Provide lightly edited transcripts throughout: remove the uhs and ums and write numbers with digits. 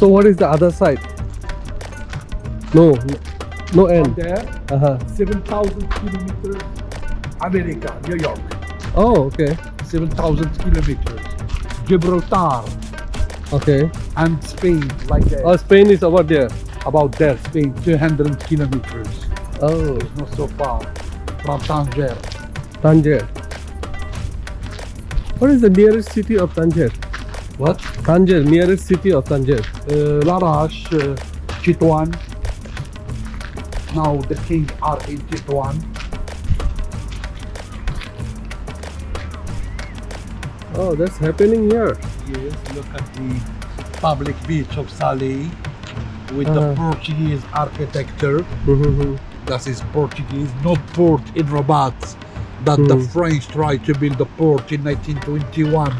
So what is the other side? No, no From end. there, 7,000 kilometers, America, New York. Oh, okay. 7,000 kilometers. Gibraltar Okay. and Spain, like that. Oh, Spain is over there. About there, Spain, 200 kilometers. Oh, It's not so far from Tangier. Tangier. What is the nearest city of Tangier? What? Tangier, nearest city of Tangier. Larash, Chitwan. Now the king are in Chitwan. Oh, that's happening here. Yes, look at the public beach of Saleh with the Portuguese architecture. Mm-hmm. That is Portuguese, no port in Rabat. That the French tried to build a port in 1921,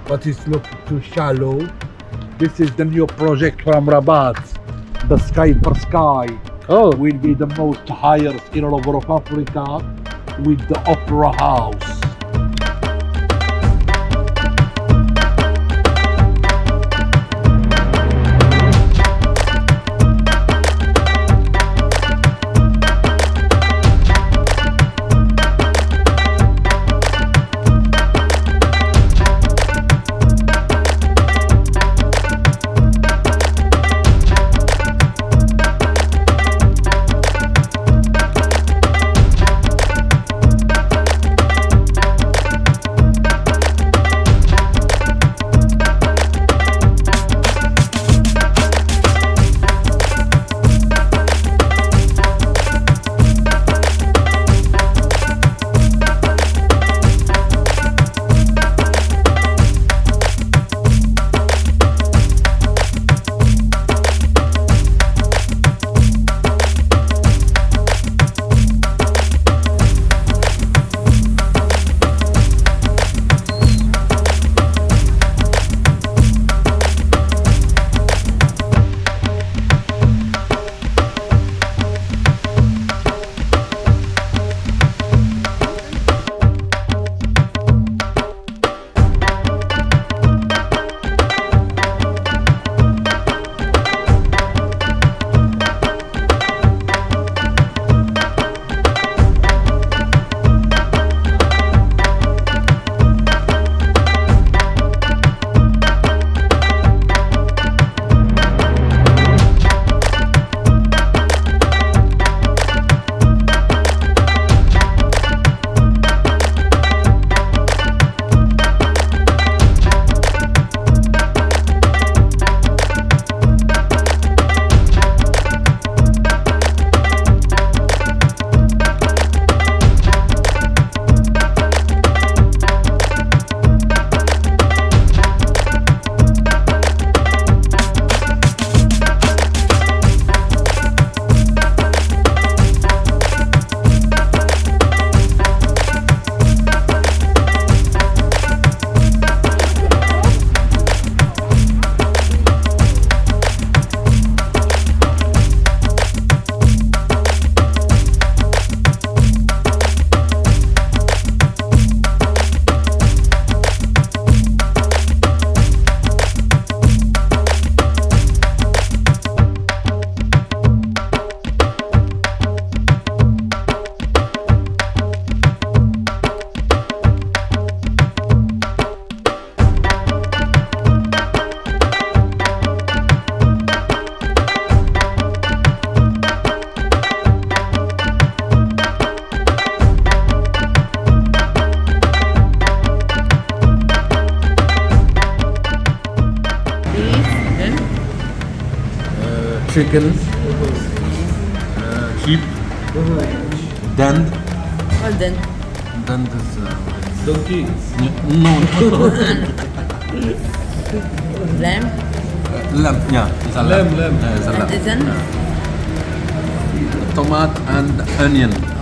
but it's looked too shallow. This is the new project from Rabat. The Sky per Sky Oh, will be the most highest in all over of Africa with the Opera House. chicken, sheep, then Well then, this donkey. no lamb, lamb, yeah, it's a Lamb, lamb. Yeah, it's a and lamb. then Tomato and onion.